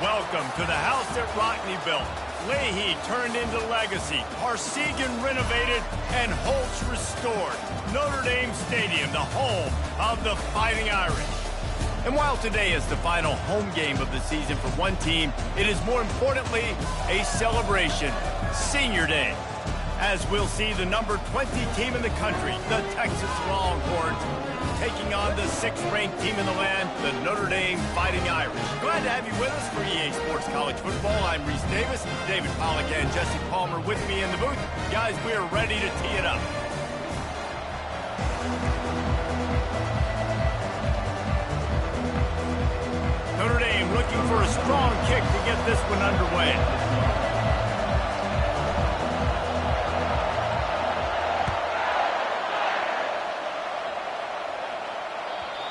Welcome to the house that Rockney built. Leahy turned into legacy, Parsegan renovated, and Holtz restored. Notre Dame Stadium, the home of the Fighting Irish. And while today is the final home game of the season for one team, it is more importantly a celebration, Senior Day. As we'll see the number 20 team in the country, the Texas Longhorns, taking on the 6th-ranked team in the land, the Notre Dame Fighting Irish. Glad to have you with us for EA Sports College Football. I'm Reese Davis, David Pollack and Jesse Palmer with me in the booth. Guys, we are ready to tee it up. Notre Dame looking for a strong kick to get this one underway.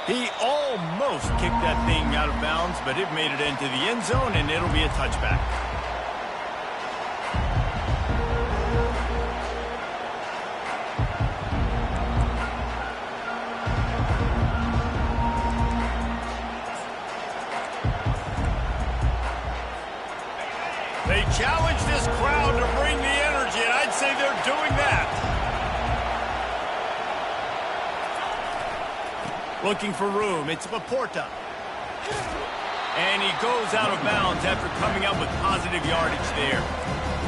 He almost kicked that thing out of bounds, but it made it into the end zone, and it'll be a touchback. They challenge this crowd to bring the energy, and I'd say they're doing that. Looking for room, it's Laporta. And he goes out of bounds after coming up with positive yardage there.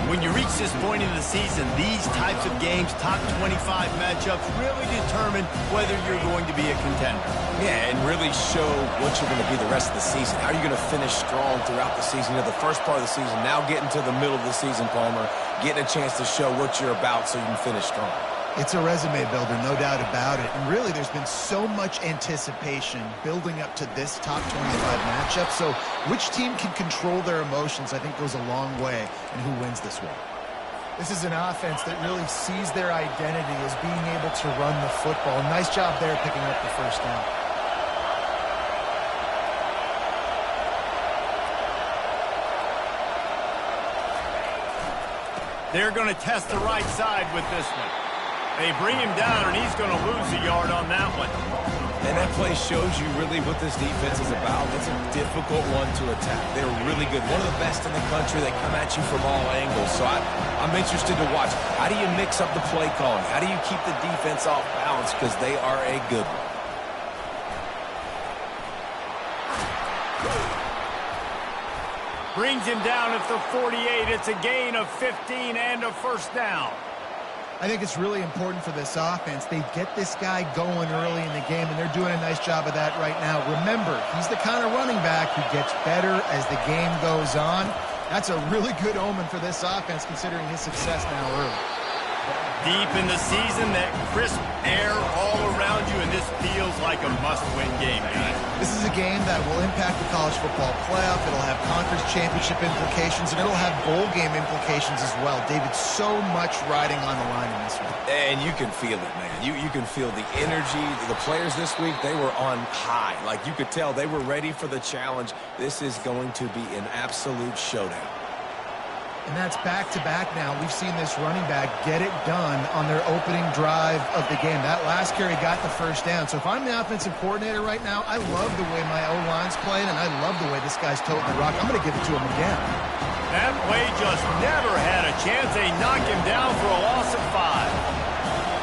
When you reach this point in the season, these types of games, top 25 matchups, really determine whether you're going to be a contender. Yeah, and really show what you're going to be the rest of the season. How are you going to finish strong throughout the season? You know, the first part of the season, now getting to the middle of the season, Palmer, getting a chance to show what you're about so you can finish strong. It's a resume builder, no doubt about it. And really, there's been so much anticipation building up to this top 25 matchup. So which team can control their emotions, I think, goes a long way in who wins this one. This is an offense that really sees their identity as being able to run the football. Nice job there picking up the first down. They're going to test the right side with this one. They bring him down, and he's going to lose a yard on that one. And that play shows you really what this defense is about. It's a difficult one to attack. They're really good. One of the best in the country. They come at you from all angles. So I'm interested to watch. How do you mix up the play calling? How do you keep the defense off balance? Because they are a good one. Brings him down at the 48. It's a gain of 15 and a first down. I think it's really important for this offense. They get this guy going early in the game, and they're doing a nice job of that right now. Remember, he's the kind of running back who gets better as the game goes on. That's a really good omen for this offense, considering his success now early. Deep in the season, that crisp air all around you, and this feels like a must-win game, guys. This is a game that will impact the college football playoff. It'll have conference championship implications, and it'll have bowl game implications as well. David, so much riding on the line in this one. And you can feel it, man. You can feel the energy. The players this week, they were on high. Like, you could tell they were ready for the challenge. This is going to be an absolute showdown. And that's back-to-back now. We've seen this running back get it done on their opening drive of the game. That last carry got the first down. So if I'm the offensive coordinator right now, I love the way my O-line's playing, and I love the way this guy's toting the rock. I'm going to give it to him again. That play just never had a chance. They knock him down for a loss of 5.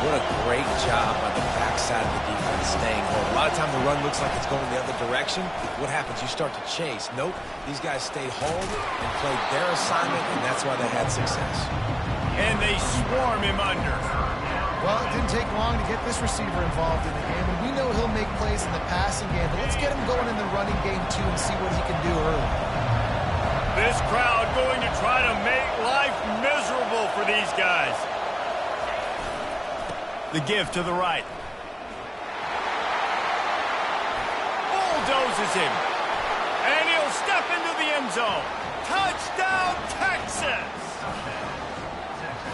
What a great job by the backside of the defense staying home. A lot of times the run looks like it's going the other direction. What happens? You start to chase. Nope. These guys stayed home and played their assignment, and that's why they had success. And they swarm him under. Well, it didn't take long to get this receiver involved in the game, and we know he'll make plays in the passing game, but let's get him going in the running game, too, and see what he can do early. This crowd going to try to make life miserable for these guys. The give to the right. Bulldozes him. And he'll step into the end zone. Touchdown, Texas!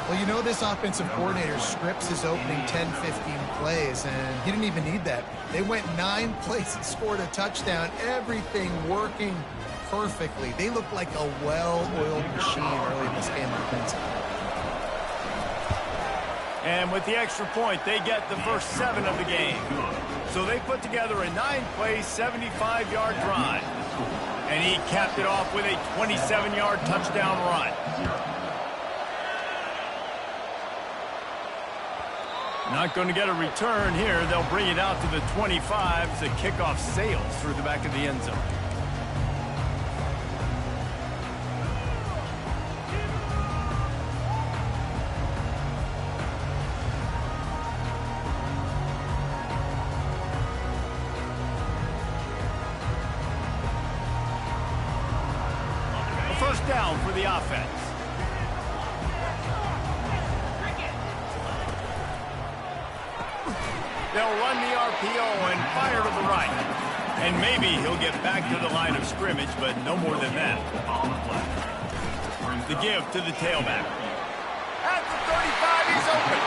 Well, you know this offensive coordinator scripts his opening 10, 15 plays, and he didn't even need that. They went 9 plays and scored a touchdown. Everything working perfectly. They look like a well-oiled machine early in this game offensively. And with the extra point, they get the first 7 of the game. So they put together a 9-play, 75-yard drive. And he capped it off with a 27-yard touchdown run. Not going to get a return here. They'll bring it out to the 25 as the kickoff sails through the back of the end zone. First down for the offense. They'll run the RPO and fire to the right. And maybe he'll get back to the line of scrimmage, but no more than that. The give to the tailback. At the 35, he's open.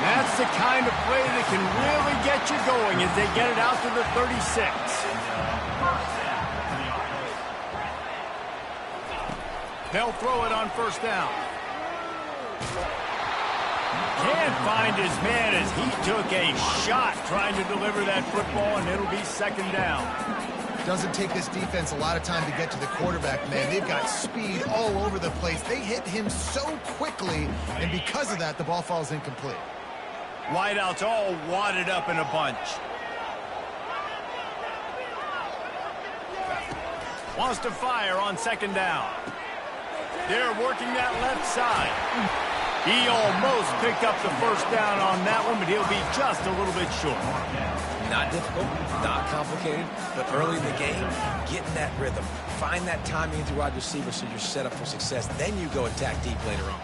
That's the kind of play that can really get you going as they get it out to the 36. They'll throw it on first down. Can't find his man as he took a shot trying to deliver that football, and it'll be second down. Doesn't take this defense a lot of time to get to the quarterback, man. They've got speed all over the place. They hit him so quickly, and because of that, the ball falls incomplete. Wideouts all wadded up in a bunch. Wants to fire on second down. They're working that left side. He almost picked up the first down on that one, but he'll be just a little bit short. Not difficult, not complicated, but early in the game, get in that rhythm. Find that timing with your wide receiver so you're set up for success. Then you go attack deep later on.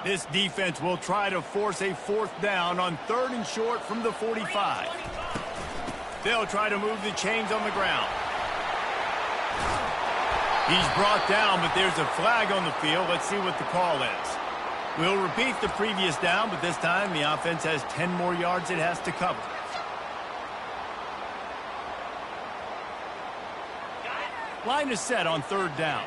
This defense will try to force a fourth down on 3rd and short from the 45. They'll try to move the chains on the ground. He's brought down, but there's a flag on the field. Let's see what the call is. We'll repeat the previous down, but this time the offense has 10 more yards it has to cover. Line is set on 3rd down.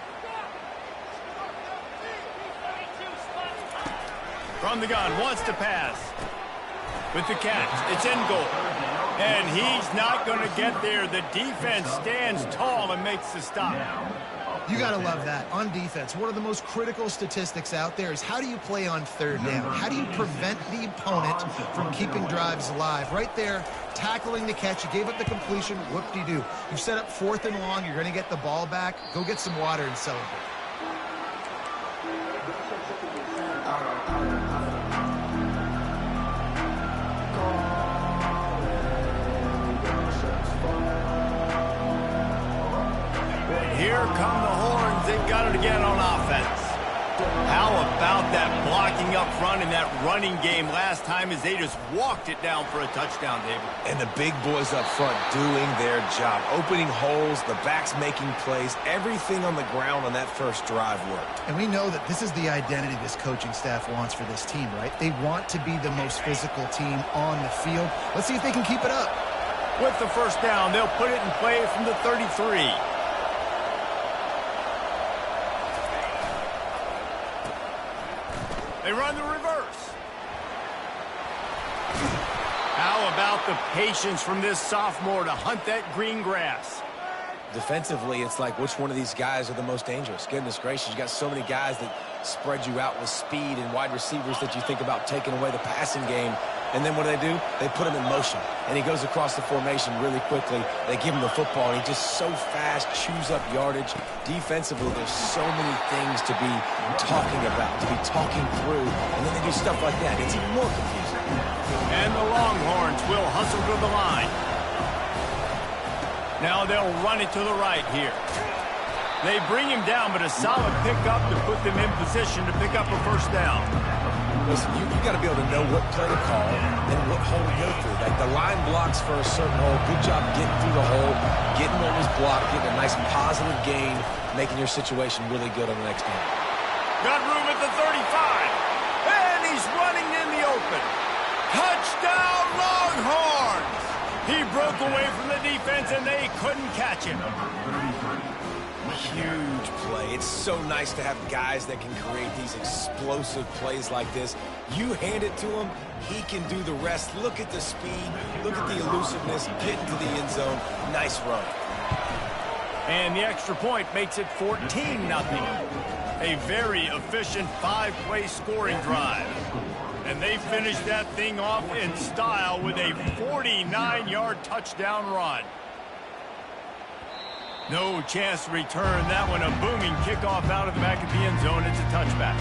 From the gun, wants to pass. With the catch, it's in goal. And he's not going to get there. The defense stands tall and makes the stop. You got to love that. On defense, one of the most critical statistics out there is how do you play on 3rd down? How do you prevent the opponent from keeping drives alive? Right there, tackling the catch. You gave up the completion. Whoop-de-doo. You set up 4th and long. You're going to get the ball back. Go get some water and celebrate. Here come the horns. They've got it again on offense. How about that blocking up front and that running game last time as they just walked it down for a touchdown, David? And the big boys up front doing their job. Opening holes, the backs making plays. Everything on the ground on that first drive worked. And we know that this is the identity this coaching staff wants for this team, right? They want to be the most physical team on the field. Let's see if they can keep it up. With the first down, they'll put it in play from the 33. They run the reverse. How about the patience from this sophomore to hunt that green grass? Defensively, it's like which one of these guys are the most dangerous? Goodness gracious, you got so many guys that spread you out with speed and wide receivers that you think about taking away the passing game. And then what do? They put him in motion. And he goes across the formation really quickly. They give him the football, and he just so fast, chews up yardage. Defensively, there's so many things to be talking about, to be talking through. And then they do stuff like that. It's even more confusing. And the Longhorns will hustle to the line. Now they'll run it to the right here. They bring him down, but a solid pickup to put them in position to pick up a first down. Listen, you got to be able to know what play to call and what hole to go through. Like the line blocks for a certain hole. Good job getting through the hole, getting what was blocked, getting a nice positive gain, making your situation really good on the next game. Got room at the 35. And he's running in the open. Touchdown, Longhorns! He broke away from the defense, and they couldn't catch him. Huge play. It's so nice to have guys that can create these explosive plays like this. You hand it to him, he can do the rest. Look at the speed, look at the elusiveness, get into the end zone. Nice run. And the extra point makes it 14-0. A very efficient 5-play scoring drive. And they finish that thing off in style with a 49-yard touchdown run. No chance to return that one. A booming kickoff out of the back of the end zone. It's a touchback.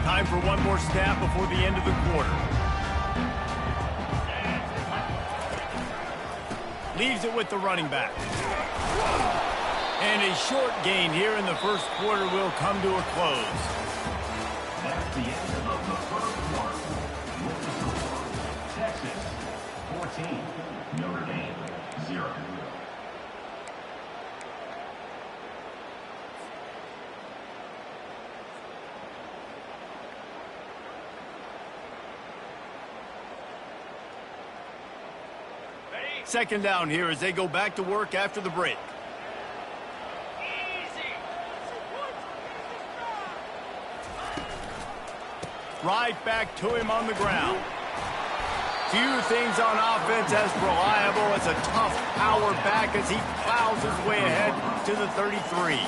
Time for one more snap before the end of the quarter. Leaves it with the running back. And a short gain here in the first quarter will come to a close. That's the end of the first quarter. Texas 14, Notre Dame 0. Second down here as they go back to work after the break. Right back to him on the ground. Few things on offense as reliable as a tough power back as he plows his way ahead to the 33.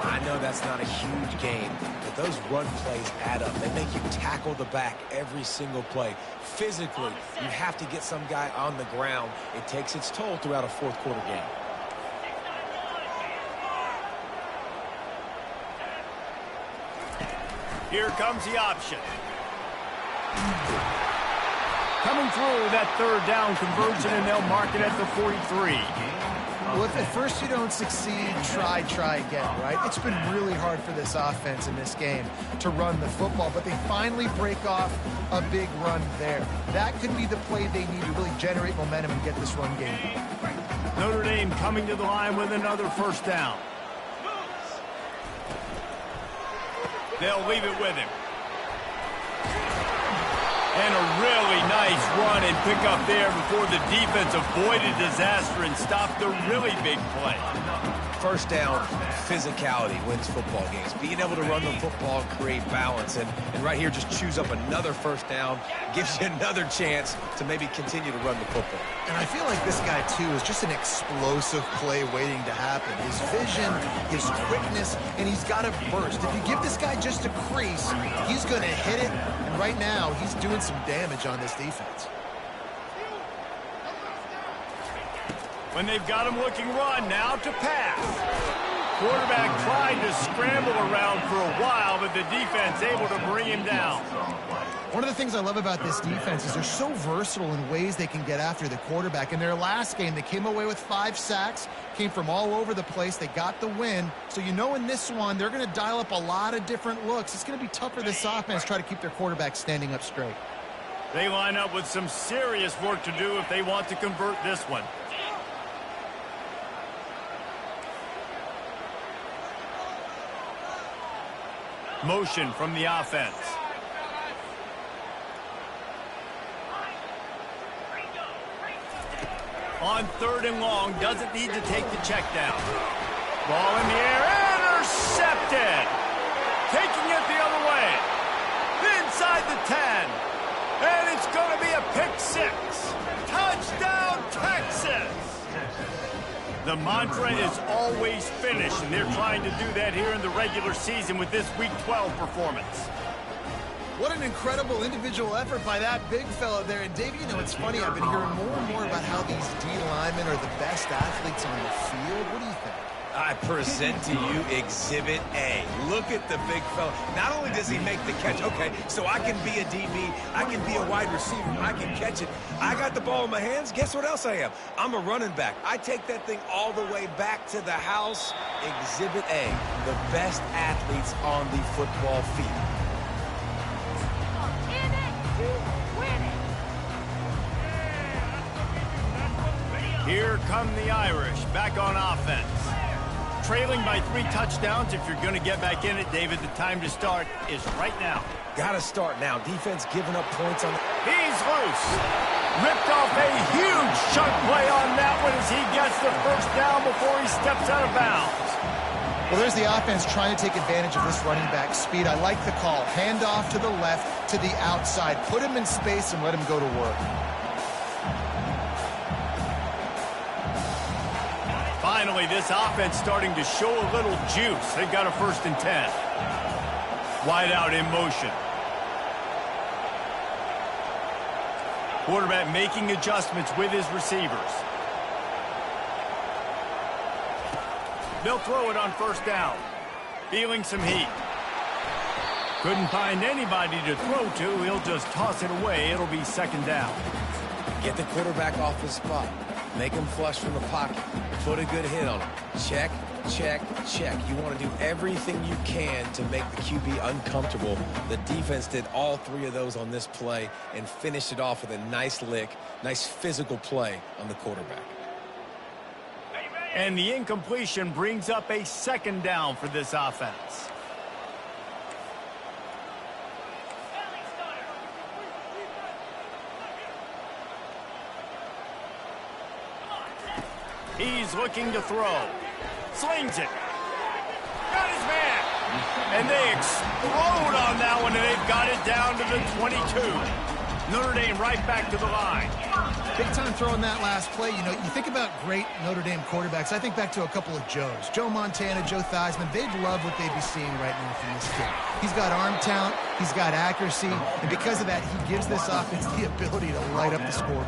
I know that's not a huge gain, but those run plays add up. They make you tackle the back every single play. Physically, you have to get some guy on the ground. It takes its toll throughout a fourth quarter game. Here comes the option. Coming through that third down conversion, and they'll mark it at the 43. Well, if at first you don't succeed, try again, right? It's been really hard for this offense in this game to run the football, but they finally break off a big run there. That could be the play they need to really generate momentum and get this run game going. Notre Dame coming to the line with another first down. They'll leave it with him. And a really nice run and pick up there before the defense avoided disaster and stopped the really big play. First down, physicality wins football games. Being able to run the football and create balance. And right here, just choose up another first down. Gives you another chance to maybe continue to run the football. And I feel like this guy, too, is just an explosive play waiting to happen. His vision, his quickness, and he's got a burst. If you give this guy just a crease, he's going to hit it. And right now, he's doing some damage on this defense. When they've got him looking run, now to pass. Quarterback tried to scramble around for a while, but the defense able to bring him down. One of the things I love about this defense is they're so versatile in ways they can get after the quarterback. In their last game, they came away with 5 sacks, came from all over the place. They got the win. So you know in this one, they're going to dial up a lot of different looks. It's going to be tough for this offense to try to keep their quarterback standing up straight. They line up with some serious work to do if they want to convert this one. Motion from the offense. On third and long, doesn't need to take the check down. Ball in the air, intercepted. Taking it the other way. Inside the 10. And it's going to be a pick 6. Touchdown, Texas. The mantra is always finish, and they're trying to do that here in the regular season with this Week 12 performance. What an incredible individual effort by that big fella there. And, Dave, you know, it's funny. I've been hearing more and more about how these D linemen are the best athletes on the field. What do you think? I present to you Exhibit A. Look at the big fella. Not only does he make the catch, okay, so I can be a DB, I can be a wide receiver, I can catch it. I got the ball in my hands. Guess what else I am? I'm a running back. I take that thing all the way back to the house. Exhibit A, the best athletes on the football field. Here come the Irish back on offense. trailing by 3 touchdowns. If you're going to get back in it, David, the time to start is right now. Got to start now. Defense giving up points on the... He's loose. Ripped off a huge chunk play on that one as he gets the first down before he steps out of bounds. Well, there's the offense trying to take advantage of this running back speed. I like the call. Hand off to the left, to the outside. Put him in space and let him go to work. Finally, this offense starting to show a little juice. They got a 1st and 10. Wide out in motion. Quarterback making adjustments with his receivers. They'll throw it on 1st down. Feeling some heat. Couldn't find anybody to throw to. He'll just toss it away. It'll be 2nd down. Get the quarterback off his spot. Make him flush from the pocket. Put a good hit on him. Check, check, check. You want to do everything you can to make the QB uncomfortable. The defense did all 3 of those on this play and finished it off with a nice lick, nice physical play on the quarterback. And the incompletion brings up a 2nd down for this offense. He's looking to throw. Slings it. Got his man. And they explode on that one, and they've got it down to the 22. Notre Dame right back to the line. Big time throwing that last play. You know, you think about great Notre Dame quarterbacks. I think back to a couple of Joes. Joe Montana, Joe Theismann. They'd love what they'd be seeing right now from this kid. He's got arm talent. He's got accuracy. And because of that, he gives this offense the ability to light up the scoreboard.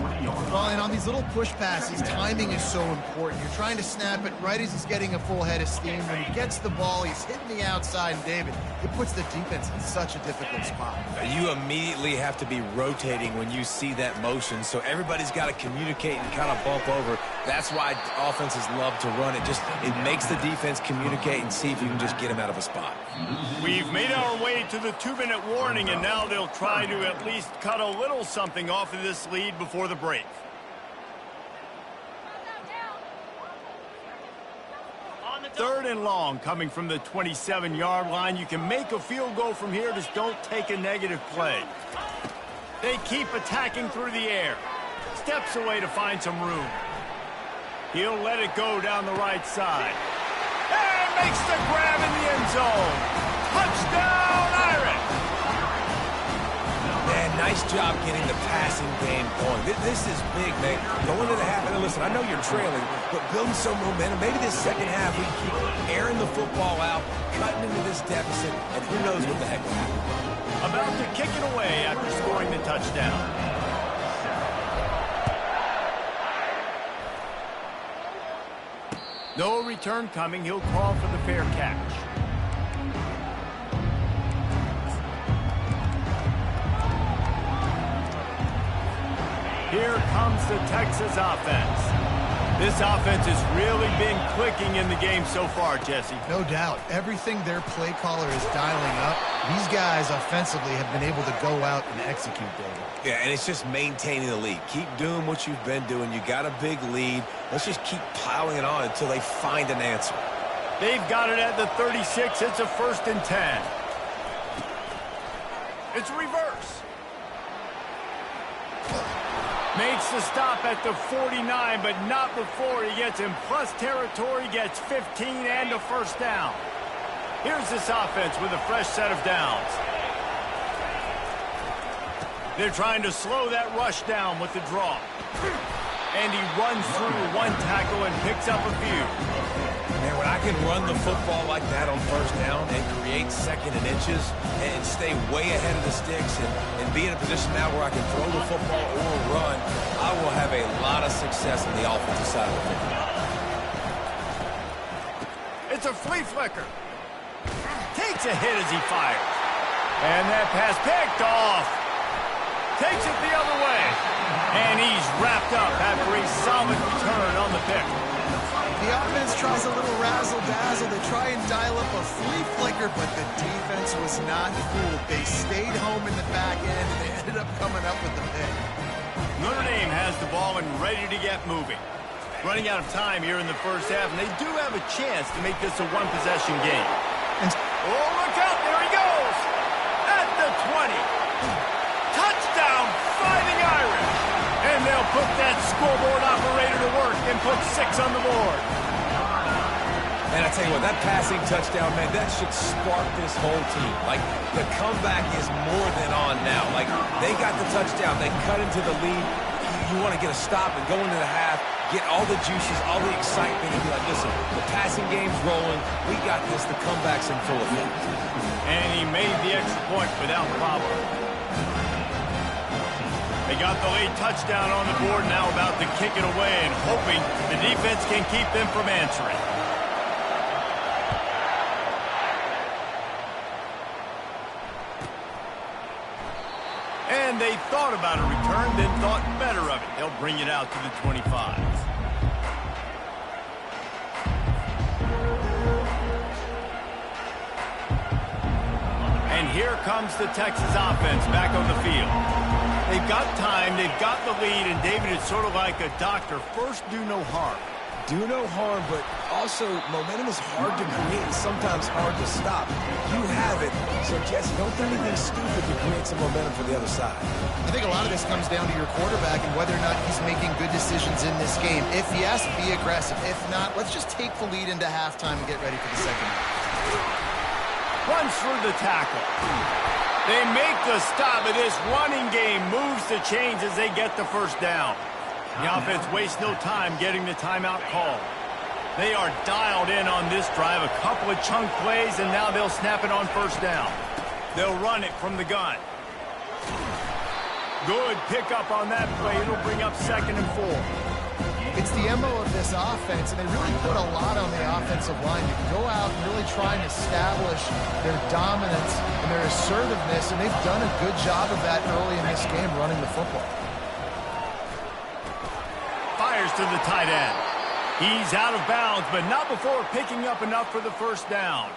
Well, and on these little push passes, timing is so important. You're trying to snap it right as he's getting a full head of steam. When he gets the ball, he's hitting the outside, and David, it puts the defense in such a difficult spot. You immediately have to be rotating when you see that motion, so everybody's got to communicate and kind of bump over. That's why offenses love to run it. It makes the defense communicate and see if you can just get him out of a spot. We've made our way to the 2-minute warning, and now they'll try to at least cut a little something off of this lead before the break. Third and long coming from the 27-yard line. You can make a field goal from here. Just don't take a negative play. They keep attacking through the air. Steps away to find some room. He'll let it go down the right side. And makes the grab in the end zone. Touchdown, Irish! Man, nice job getting the passing game going. This is big, man. Going to the half, and listen, I know you're trailing, but building some momentum. Maybe this second half we keep airing the football out, cutting into this deficit, and who knows what the heck will happen. About to kick it away after scoring the touchdown. No return coming. He'll call for the fair catch. Here comes the Texas offense. This offense has really been clicking in the game so far, Jesse. No doubt. Everything their play caller is dialing up, these guys offensively have been able to go out and execute, David. Yeah, and it's just maintaining the lead. Keep doing what you've been doing. You got a big lead. Let's just keep piling it on until they find an answer. They've got it at the 36. It's a 1st and 10. It's reverse. Makes the stop at the 49, but not before he gets in plus territory, gets 15 and a 1st down. Here's this offense with a fresh set of downs. They're trying to slow that rush down with the draw. And he runs through one tackle and picks up a few. Man, when I can run the football like that on 1st down and create 2nd and inches and stay way ahead of the sticks and be in a position now where I can throw the football or run, I will have a lot of success on the offensive side of the football. It's a flea flicker. Takes a hit as he fires. And that pass picked off. Takes it the other way. And he's wrapped up after a solid return on the pick. The offense tries a little razzle-dazzle. They try and dial up a flea flicker, but the defense was not fooled. They stayed home in the back end, and they ended up coming up with the pick. Notre Dame has the ball and ready to get moving. Running out of time here in the first half, and they do have a chance to make this a one-possession game. Oh, look out! There he goes! At the 20. Touchdown, Fighting Irish! And they'll put that scoreboard operator to work and put 6 on the board. And I tell you what, that passing touchdown, man, that should spark this whole team. Like, the comeback is more than on now. Like, they got the touchdown. They cut into the lead. You want to get a stop and go into the half, get all the juices, all the excitement, and be like, listen, the passing game's rolling. We got this. The comeback's in full effect. And he made the extra point without problem. They got the late touchdown on the board, now about to kick it away and hoping the defense can keep them from answering. And they thought about a return, then thought better of it. They'll bring it out to the 25. And here comes the Texas offense back on the field. They've got time, they've got the lead, and David, it's sort of like a doctor. First, do no harm. Do no harm, but also momentum is hard to create and sometimes hard to stop. You have it, so Jesse, don't do anything stupid to create some momentum for the other side. I think a lot of this comes down to your quarterback and whether or not he's making good decisions in this game. If yes, be aggressive. If not, let's just take the lead into halftime and get ready for the second half. Runs through the tackle. They make the stop, and this running game moves the chains as they get the first down. The offense wastes no time getting the timeout called. They are dialed in on this drive. A couple of chunk plays, and now they'll snap it on first down. They'll run it from the gun. Good pickup on that play. It'll bring up 2nd and 4. It's the MO of this offense, and they really put a lot on the offensive line to go out and really try and establish their dominance and their assertiveness, and they've done a good job of that early in this game running the football. Fires to the tight end. He's out of bounds, but not before picking up enough for the first down.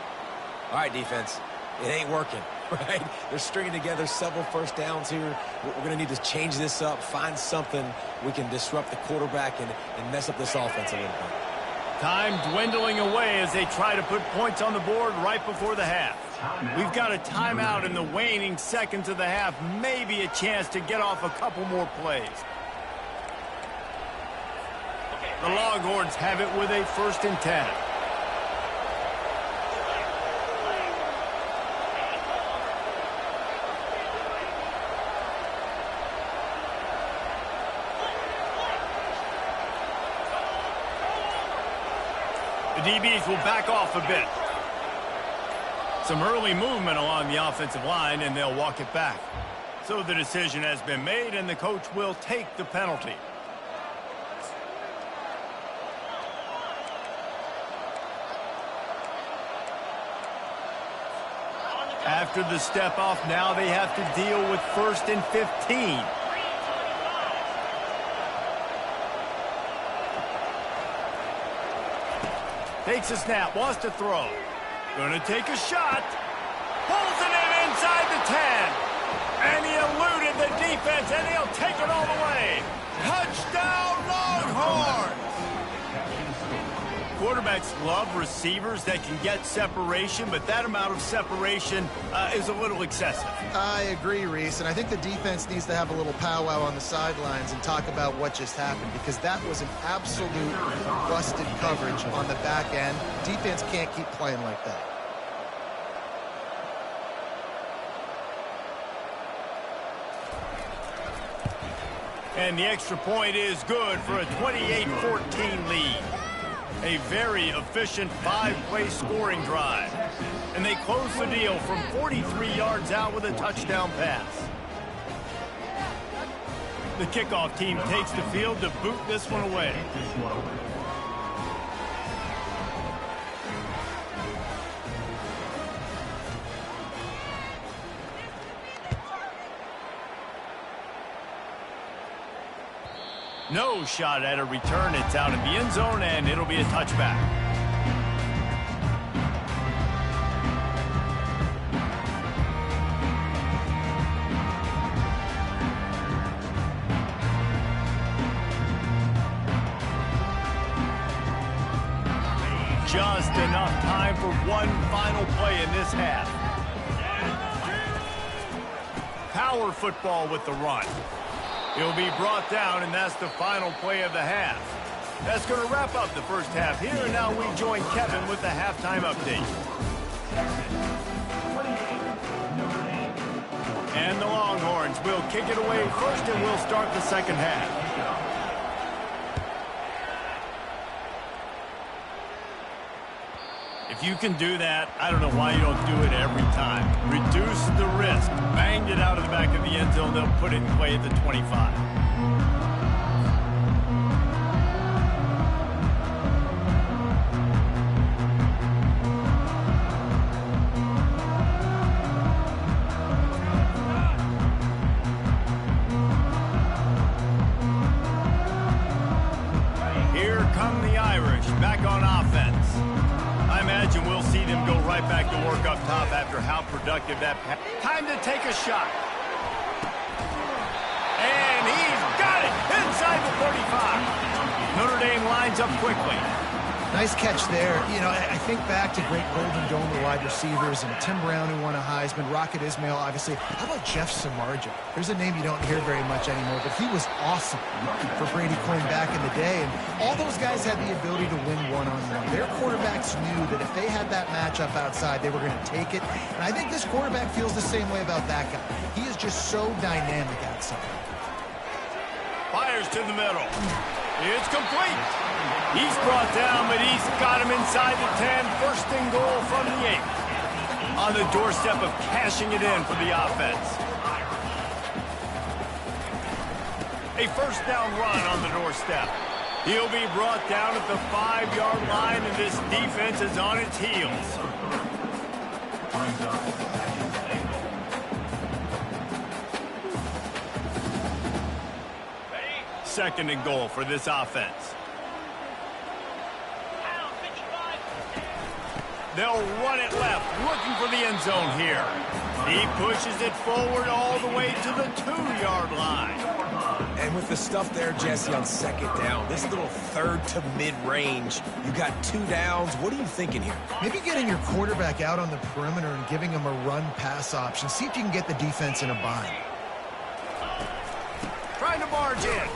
All right, defense, it ain't working, right? They're stringing together several first downs here. We're going to need to change this up, find something we can disrupt the quarterback and mess up this offense a little bit. Time dwindling away as they try to put points on the board right before the half. We've got a timeout in the waning seconds of the half, maybe a chance to get off a couple more plays. The Longhorns have it with a 1st and 10. The DBs will back off a bit. Some early movement along the offensive line, and they'll walk it back. So the decision has been made, and the coach will take the penalty. After the step off, now they have to deal with 1st and 15. Takes a snap, wants to throw. Gonna take a shot. Pulls it in inside the 10. And he eluded the defense, and he'll take it all the way. Touchdown, Longhorns! Quarterbacks love receivers that can get separation, but that amount of separation is a little excessive. I agree, Reese, and I think the defense needs to have a little powwow on the sidelines and talk about what just happened, because that was an absolute busted coverage on the back end. Defense can't keep playing like that. And the extra point is good for a 28-14 lead. A very efficient 5-play scoring drive. And they close the deal from 43 yards out with a touchdown pass. The kickoff team takes the field to boot this one away. No shot at a return. It's out in the end zone, and it'll be a touchback. just enough time for one final play in this half. Power football with the run. He'll be brought down, and that's the final play of the half. That's going to wrap up the first half here, and now we join Kevin with the halftime update. And the Longhorns will kick it away first, and we'll start the second half. If you can do that, I don't know why you don't do it every time. Reduce the risk. Banged it out of the back of the end zone. They'll put it in play at the 25. Here come the Irish back on offense. I imagine we'll see them go right back to work up top after how productive that pass. Time to take a shot. And he's got it inside the 35. Notre Dame lines up quickly. Nice catch there. You know, I think back to great Golden Dome wide receivers and Tim Brown, who won a Heisman, Rocket Ismail, obviously. How about Jeff Samardzija? There's a name you don't hear very much anymore, but he was awesome for Brady Quinn back in the day. And all those guys had the ability to win one-on-one. Their quarterbacks knew that if they had that matchup outside, they were going to take it. And I think this quarterback feels the same way about that guy. He is just so dynamic outside. Fires to the middle. It's complete. He's brought down, but he's got him inside the 10. First and goal from the 8. On the doorstep of cashing it in for the offense. A first down run on the doorstep. He'll be brought down at the 5-yard line, and this defense is on its heels. Second and goal for this offense. They'll run it left, looking for the end zone here. He pushes it forward all the way to the 2-yard line. And with the stuff there, Jesse, on second down, this little third to mid-range, you got 2 downs. What are you thinking here? Maybe getting your quarterback out on the perimeter and giving him a run-pass option. See if you can get the defense in a bind. Trying to barge in.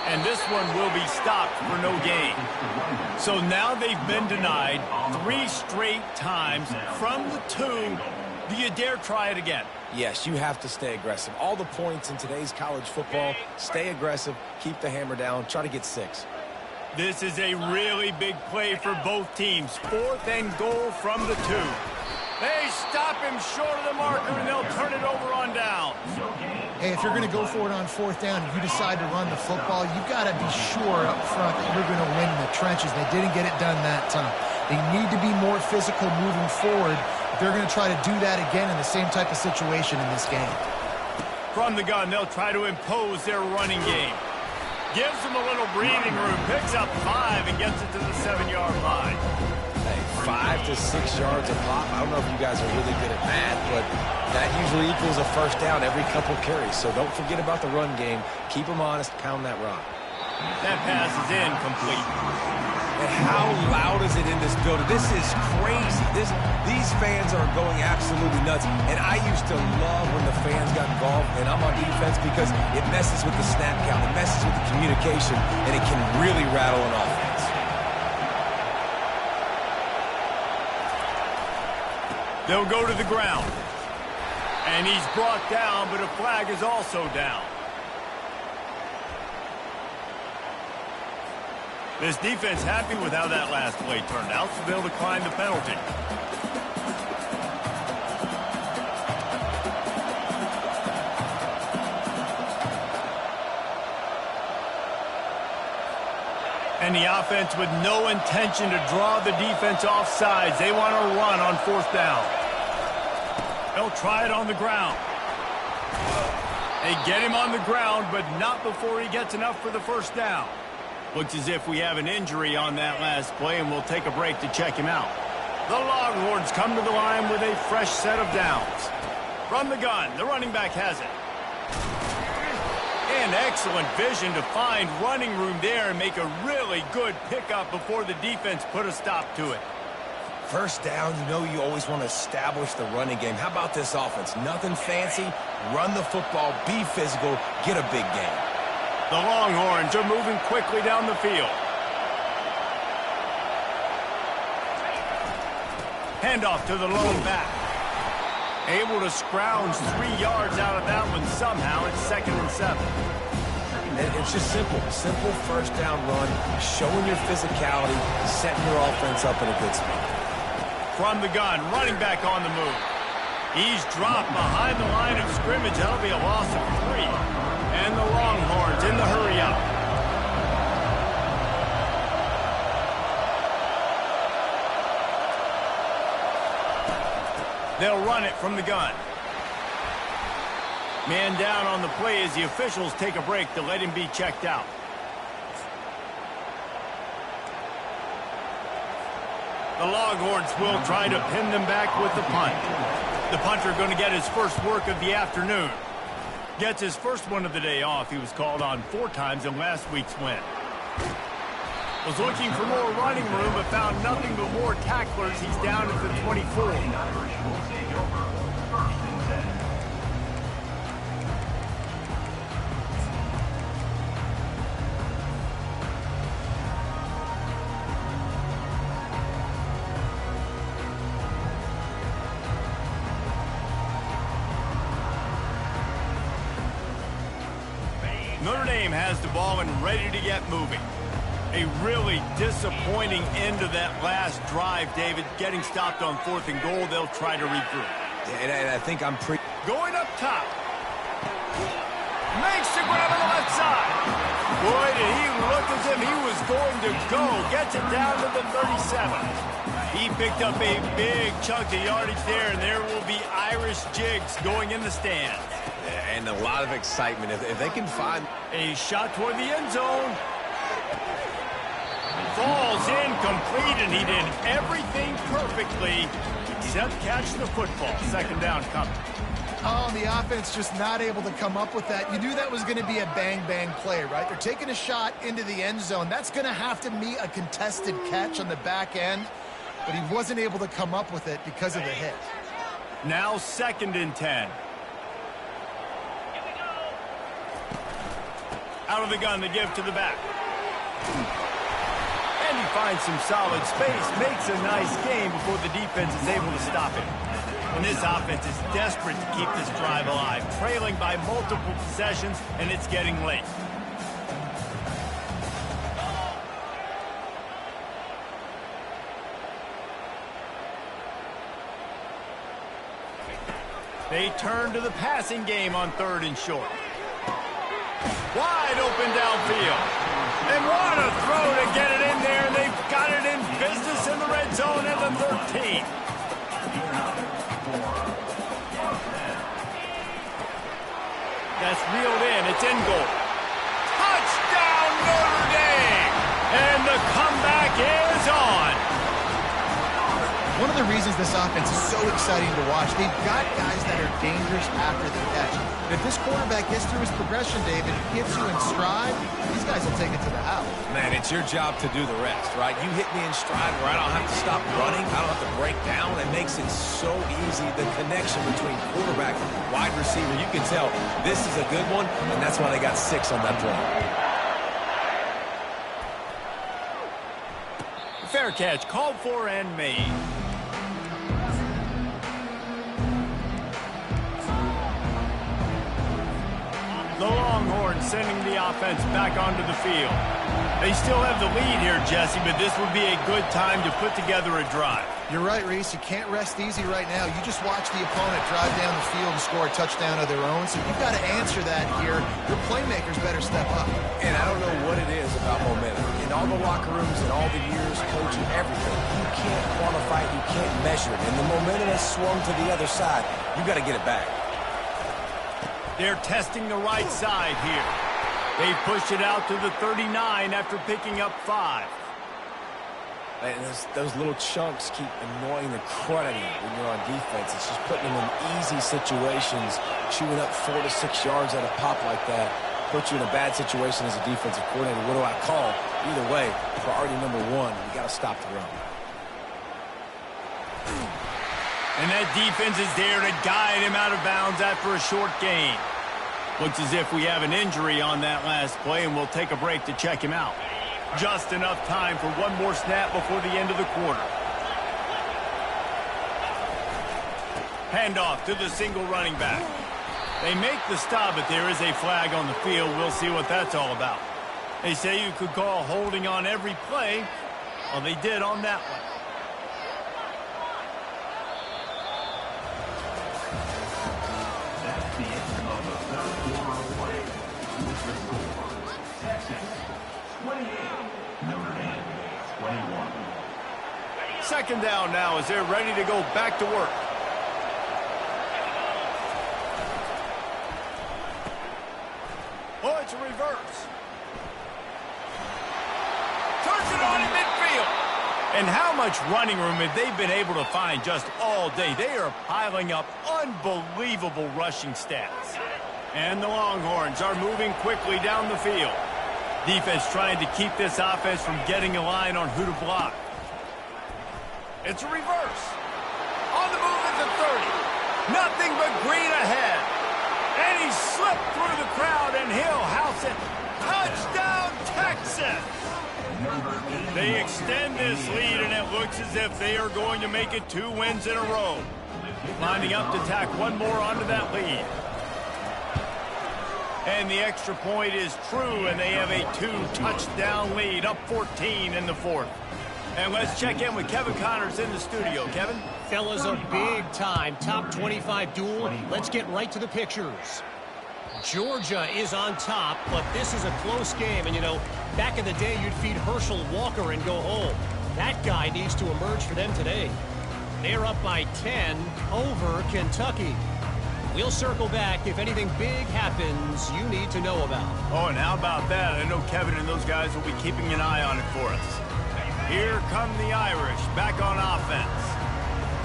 And this one will be stopped for no gain. So now they've been denied 3 straight times from the 2. Do you dare try it again? Yes, you have to stay aggressive. All the points in today's college football, stay aggressive, keep the hammer down, try to get 6. This is a really big play for both teams. 4th and goal from the 2. They stop him short of the marker, and they'll turn it over on down. Hey, if you're going to go for it on 4th down, if you decide to run the football, you've got to be sure up front that you're going to win in the trenches. They didn't get it done that time. They need to be more physical moving forward if they're going to try to do that again in the same type of situation in this game. From the gun, they'll try to impose their running game. Gives them a little breathing room, picks up 5 and gets it to the 7-yard line. Hey, 5 to 6 yards a pop. I don't know if you guys are really good at math, but that usually equals a first down every couple carries. So don't forget about the run game. Keep them honest, pound that rock. That pass is incomplete. And how loud is it in this building? This is crazy. These fans are going absolutely nuts. And I used to love when the fans got involved, and I'm on defense because it messes with the snap count, it messes with the communication, and it can really rattle an offense. They'll go to the ground. And he's brought down, but a flag is also down. This defense happy with how that last play turned out, so they'll decline the penalty. And the offense with no intention to draw the defense off sides. They want to run on 4th down. They'll try it on the ground. They get him on the ground, but not before he gets enough for the first down. Looks as if we have an injury on that last play, and we'll take a break to check him out. The Longhorns come to the line with a fresh set of downs. From the gun, the running back has it. And excellent vision to find running room there and make a really good pickup before the defense put a stop to it. First down, you know you always want to establish the running game. How about this offense? Nothing fancy. Run the football, be physical, get a big gain. The Longhorns are moving quickly down the field. Handoff to the lone back. Able to scrounge 3 yards out of that one somehow. It's 2nd and 7. And it's just simple. Simple first down run, showing your physicality, setting your offense up in a good spot. From the gun, running back on the move. He's dropped behind the line of scrimmage. That'll be a loss of 3. And the Longhorns in the hurry up. They'll run it from the gun. Man down on the play as the officials take a break to let him be checked out. The Longhorns will try to pin them back with the punt. The punter going to get his first work of the afternoon. Gets his first one of the day off. He was called on 4 times in last week's win. Was looking for more running room, but found nothing but more tacklers. He's down at the 24. Notre Dame has the ball and ready to get moving. A really disappointing end to that last drive, David. Getting stopped on 4th and goal, they'll try to regroup. And I think I'm going up top. Makes the grab on the left side. Boy, did he look as if he was going to go. Gets it down to the 37. He picked up a big chunk of yardage there, and there will be Irish jigs going in the stands. And a lot of excitement. If they can find a shot toward the end zone. Falls incomplete, and he did everything perfectly except catch the football. 2nd down coming. Oh, the offense just not able to come up with that. You knew that was going to be a bang-bang play, right? They're taking a shot into the end zone. That's going to have to be a contested catch on the back end, but he wasn't able to come up with it because of the hit. Now 2nd and 10. Out of the gun, the give to the back. And he finds some solid space, makes a nice game before the defense is able to stop him. And this offense is desperate to keep this drive alive, trailing by multiple possessions, and it's getting late. They turn to the passing game on 3rd and short. Wide open downfield. And what a throw to get it in there. They've got it in business in the red zone at the 13. That's reeled in. It's in goal. Touchdown, Notre Dame! And the comeback is on. One of the reasons this offense is so exciting to watch, they've got guys that are dangerous after the catch. And if this quarterback gets through his progression, David, gets you in stride, these guys will take it to the house. Man, it's your job to do the rest, right? You hit me in stride where I don't have to stop running. I don't have to break down. It makes it so easy. The connection between quarterback and wide receiver, you can tell this is a good one, and that's why they got 6 on that play. Fair catch, called for and made. The Longhorns sending the offense back onto the field. They still have the lead here, Jesse, but this would be a good time to put together a drive. You're right, Reese. You can't rest easy right now. You just watch the opponent drive down the field and score a touchdown of their own, so you've got to answer that here. Your playmakers better step up. And I don't know what it is about momentum. In all the locker rooms and all the years coaching, everything, you can't quantify it, you can't measure it. And the momentum has swung to the other side. You got to get it back. They're testing the right side here. They push it out to the 39 after picking up 5. And those little chunks keep annoying the crud out of you when you're on defense. It's just putting them in easy situations, chewing up 4 to 6 yards at a pop like that. Puts you in a bad situation as a defensive coordinator. What do I call? Either way, priority number 1, we got to stop the run. And that defense is there to guide him out of bounds after a short gain. Looks as if we have an injury on that last play, and we'll take a break to check him out. Just enough time for one more snap before the end of the quarter. Handoff to the single running back. They make the stop, but there is a flag on the field. We'll see what that's all about. They say you could call holding on every play. Well, they did on that one. That's the end of the third quarter of play. With the score, Texas 28, Notre Dame 21. Second down now as they're ready to go back to work. Oh, it's a reverse. Turns it on in midfield. And how much running room have they been able to find just all day? They are piling up unbelievable rushing stats. And the Longhorns are moving quickly down the field. Defense trying to keep this offense from getting a line on who to block. It's a reverse. On the move at the 30. Nothing but green ahead. And he slipped through the crowd, and he'll house it. Touchdown, Texas! They extend this lead, and it looks as if they are going to make it 2 wins in a row. Lining up to tack one more onto that lead. And the extra point is true, and they have a 2-touchdown lead, up 14 in the fourth. And let's check in with Kevin Connors in the studio. Kevin? Fellas, a big-time top 25 duel. Let's get right to the pictures. Georgia is on top, but this is a close game. And, you know, back in the day, you'd feed Herschel Walker and go home. That guy needs to emerge for them today. They're up by 10 over Kentucky. We'll circle back if anything big happens you need to know about. Oh, and how about that? I know Kevin and those guys will be keeping an eye on it for us. Here come the Irish, back on offense.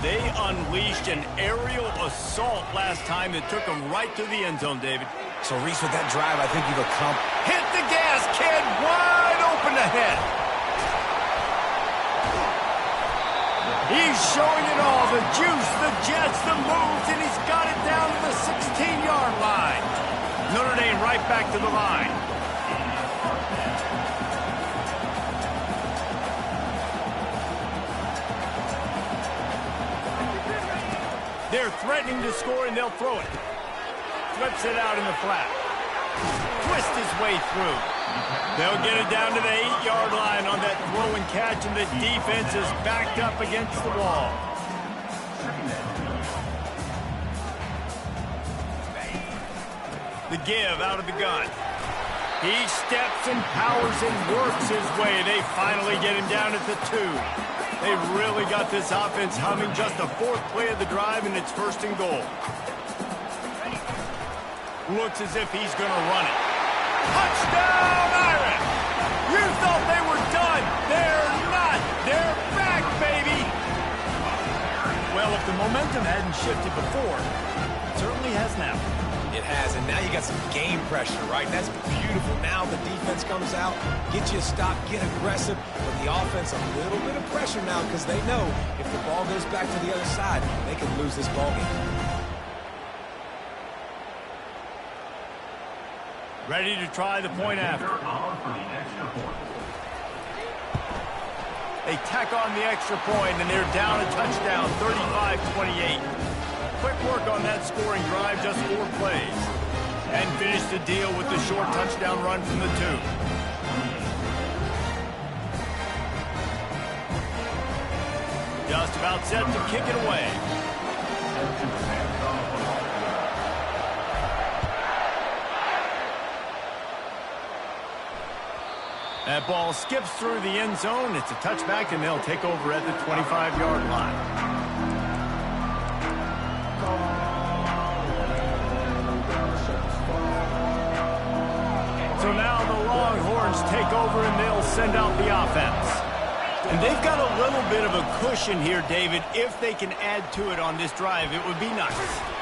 They unleashed an aerial assault last time that took them right to the end zone, David. So, Reese, with that drive, I think you've accomplished. Hit the gas, kid! Wide open ahead. He's showing it all, the juice, the jets, the moves, and he's got it down to the 16-yard line. Notre Dame right back to the line. They're threatening to score, and they'll throw it. Flips it out in the flat. Twist his way through. They'll get it down to the 8-yard line on that throw and catch, and the defense is backed up against the wall. The give out of the gun. He steps and powers and works his way. They finally get him down at the 2. They've really got this offense humming. Just the 4th play of the drive, and it's 1st and goal. Looks as if he's going to run it. Touchdown, Irish! You thought they were done. They're not. They're back, baby! Well, if the momentum hadn't shifted before, it certainly has now. It has, and now you got some game pressure, right? That's beautiful. Now the defense comes out, get you a stop, get aggressive, but the offense a little bit of pressure now because they know if the ball goes back to the other side, they can lose this ball game. Ready to try the point after. They tack on the extra point, and they're down a touchdown, 35-28. Quick work on that scoring drive, just 4 plays. And finish the deal with the short touchdown run from the 2. Just about set to kick it away. That ball skips through the end zone. It's a touchback, and they'll take over at the 25-yard line. So now the Longhorns take over, and they'll send out the offense. And they've got a little bit of a cushion here, David. If they can add to it on this drive, it would be nice.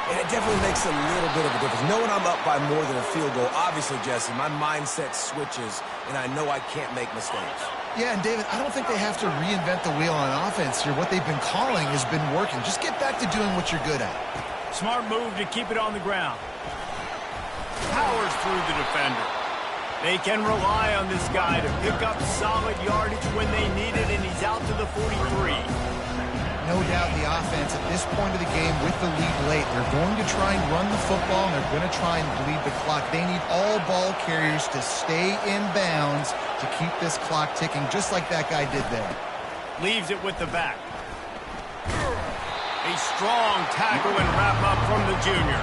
And it definitely makes a little bit of a difference. Knowing I'm up by more than a field goal, obviously, Jesse, my mindset switches, and I know I can't make mistakes. Yeah, and David, I don't think they have to reinvent the wheel on offense here. What they've been calling has been working. Just get back to doing what you're good at. Smart move to keep it on the ground. Powers through the defender. They can rely on this guy to pick up solid yardage when they need it, and he's out to the 43. No doubt the offense at this point of the game with the lead late, they're going to try and run the football, and they're going to try and bleed the clock. They need all ball carriers to stay in bounds to keep this clock ticking, just like that guy did there. Leaves it with the back. A strong tackle and wrap up from the junior.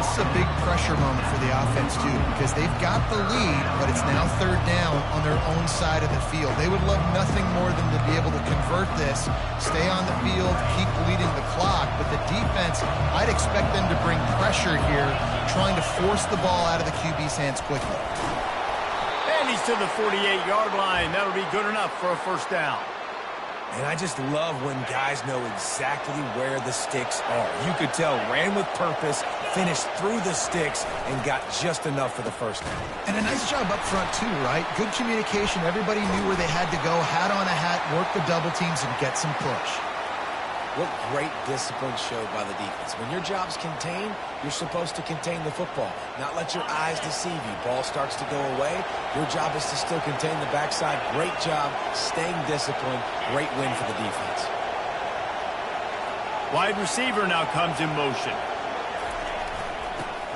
This is a big pressure moment for the offense, too, because they've got the lead, but it's now third down on their own side of the field. They would love nothing more than to be able to convert this, stay on the field, keep bleeding the clock. But the defense, I'd expect them to bring pressure here, trying to force the ball out of the QB's hands quickly. And he's to the 48-yard line. That'll be good enough for a first down. And I just love when guys know exactly where the sticks are. You could tell, ran with purpose, finished through the sticks, and got just enough for the first down. And a nice job up front, too, right? Good communication. Everybody knew where they had to go, hat on a hat, work the double teams, and get some push. What great discipline showed by the defense. When your job's contained, you're supposed to contain the football, not let your eyes deceive you. Ball starts to go away. Your job is to still contain the backside. Great job staying disciplined. Great win for the defense. Wide receiver now comes in motion.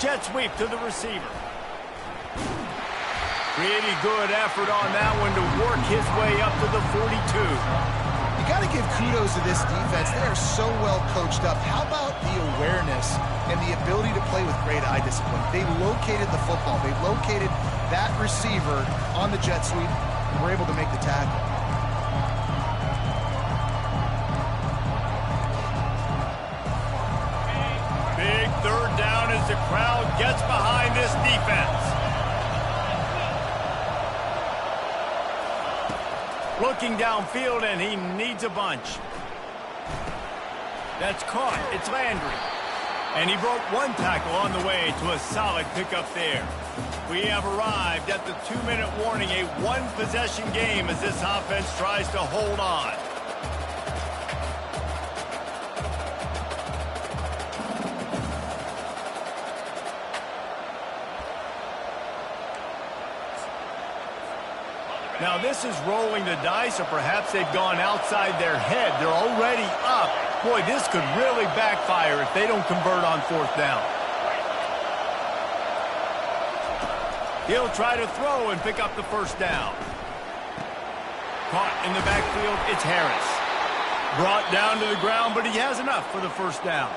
Jet sweep to the receiver. Pretty good effort on that one to work his way up to the 42. You got to give kudos to this defense. They are so well coached up. How about the awareness and the ability to play with great eye discipline? They located the football. They located that receiver on the jet sweep and were able to make the tackle. Big third down as the crowd gets behind this defense. Looking downfield, and he needs a bunch. That's caught. It's Landry. And he broke one tackle on the way to a solid pickup there. We have arrived at the 2-minute warning, a one-possession game as this offense tries to hold on. Now this is rolling the dice, or perhaps they've gone outside their head. They're already up. Boy, this could really backfire if they don't convert on fourth down. He'll try to throw and pick up the first down. Caught in the backfield, it's Harris. Brought down to the ground, but he has enough for the first down.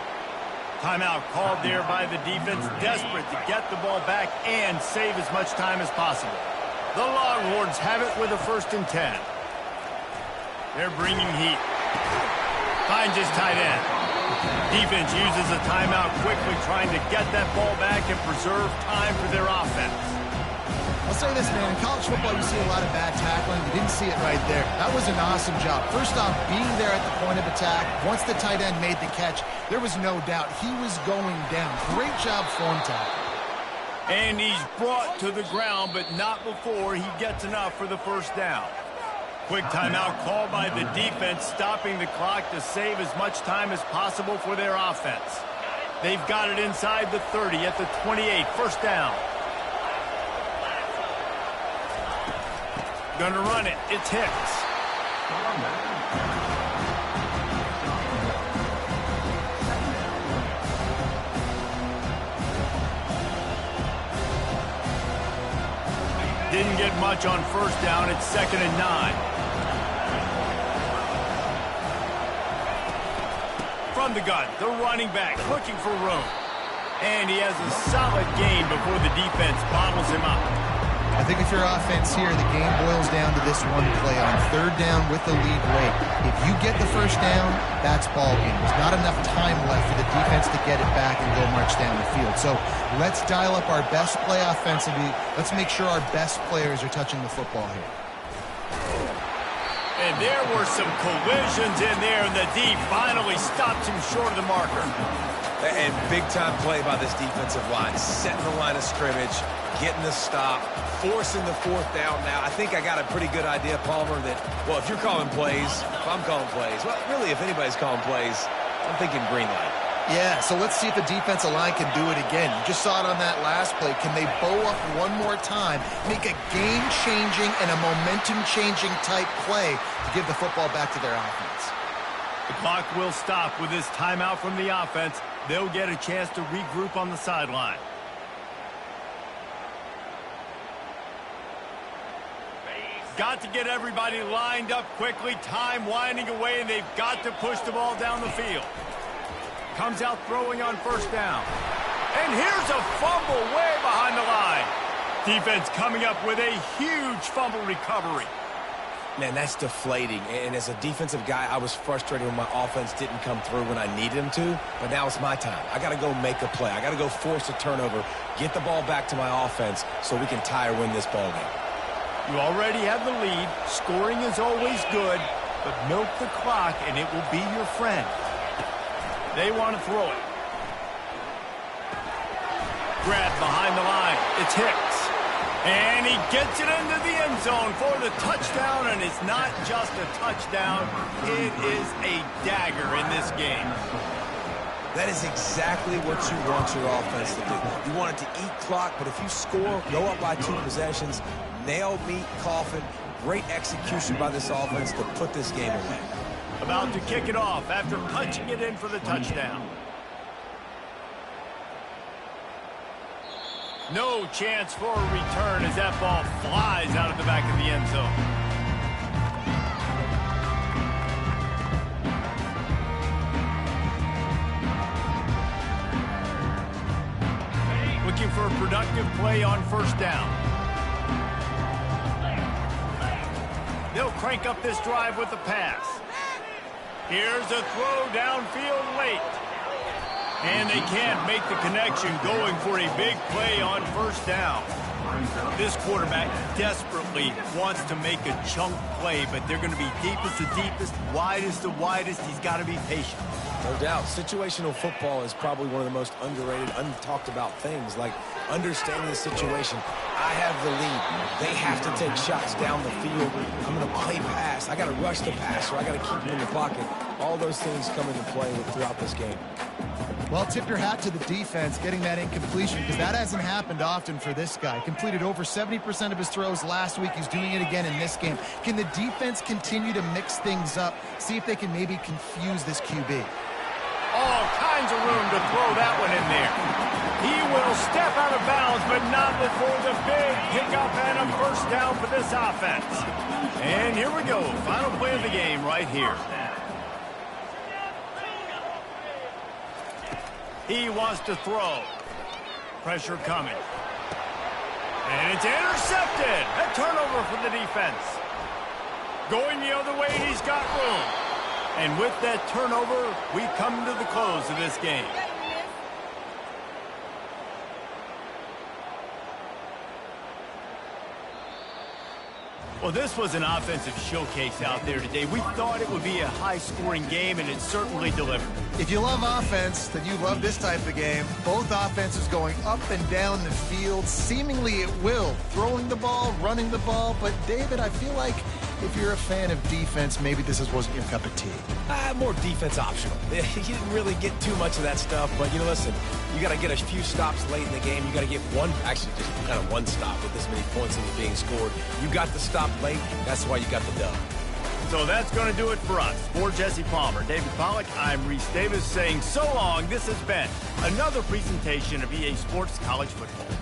Timeout called there by the defense, desperate to get the ball back and save as much time as possible. The Longhorns have it with a 1st and 10. They're bringing heat. Finds his tight end. Defense uses a timeout quickly, trying to get that ball back and preserve time for their offense. I'll say this, man. In college football, you see a lot of bad tackling. You didn't see it right there. That was an awesome job. First off, being there at the point of attack. Once the tight end made the catch, there was no doubt he was going down. Great job form tackle. And he's brought to the ground, but not before he gets enough for the first down. Quick timeout called by the defense, stopping the clock to save as much time as possible for their offense. They've got it inside the 30 at the 28, first down. Gonna run it, it's Hicks. Didn't get much on first down. It's 2nd and 9. From the gun, the running back looking for room. And he has a solid gain before the defense bottles him up. I think if you're offense here, the game boils down to this one play on third down with the lead late. If you get the first down, that's ball game. There's not enough time left for the defense to get it back and go march down the field. So let's dial up our best play offensively. Let's make sure our best players are touching the football here. And there were some collisions in there, and the D finally stopped him short of the marker. And big-time play by this defensive line. Setting the line of scrimmage, getting the stop, forcing the fourth down. Now, I think I got a pretty good idea, Palmer, that, well, if you're calling plays, if I'm calling plays, well, really, if anybody's calling plays, I'm thinking green light. Yeah, so let's see if the defensive line can do it again. You just saw it on that last play. Can they bow up one more time, make a game-changing and a momentum-changing type play to give the football back to their offense? The clock will stop with this timeout from the offense. They'll get a chance to regroup on the sideline. Got to get everybody lined up quickly. Time winding away, and they've got to push the ball down the field. Comes out throwing on first down. And here's a fumble way behind the line. Defense coming up with a huge fumble recovery. Man, that's deflating. And as a defensive guy, I was frustrated when my offense didn't come through when I needed him to. But now it's my time. I got to go make a play. I got to go force a turnover, get the ball back to my offense so we can tie or win this ball game. You already have the lead. Scoring is always good, but milk the clock and it will be your friend. They want to throw it. Grab behind the line. It's Hicks. And he gets it into the end zone for the touchdown, and it's not just a touchdown. It is a dagger in this game. That is exactly what you want your offense to do. You want it to eat clock, but if you score, go up by 2 possessions, nail, meet, coffin, great execution by this offense to put this game away. About to kick it off after punching it in for the touchdown. No chance for a return as that ball flies out of the back of the end zone. Looking for a productive play on first down. They'll crank up this drive with the pass. Here's a throw downfield late. And they can't make the connection, going for a big play on first down. This quarterback desperately wants to make a chunk play, but they're going to be deepest to deepest, widest to widest. He's got to be patient. No doubt. Situational football is probably one of the most underrated, untalked about things, like understanding the situation. I have the lead. They have to take shots down the field. I'm going to play pass. I got to rush the passer. I got to keep him in the pocket. All those things come into play throughout this game. Well, tip your hat to the defense getting that incompletion, because that hasn't happened often for this guy. Completed over 70% of his throws last week. He's doing it again in this game. Can the defense continue to mix things up, see if they can maybe confuse this QB? All kinds of room to throw that one in there. He will step out of bounds, but not before the big pickup and a first down for this offense. And here we go. Final play of the game right here. He wants to throw. Pressure coming. And it's intercepted. A turnover for the defense. Going the other way, he's got room. And with that turnover, we come to the close of this game. Well, this was an offensive showcase out there today. We thought it would be a high-scoring game, and it certainly delivered. If you love offense, then you love this type of game. Both offenses going up and down the field, seemingly at will. Throwing the ball, running the ball. But, David, I feel like if you're a fan of defense, maybe this wasn't your cup of tea. More defense optional. You didn't really get too much of that stuff, but, you know, listen, you got to get a few stops late in the game. You got to get one, actually just kind of one stop with this many points that were being scored. You got the stop late. That's why you got the dub. So that's going to do it for us. For Jesse Palmer, David Pollack, I'm Reese Davis saying so long. This has been another presentation of EA Sports College Football.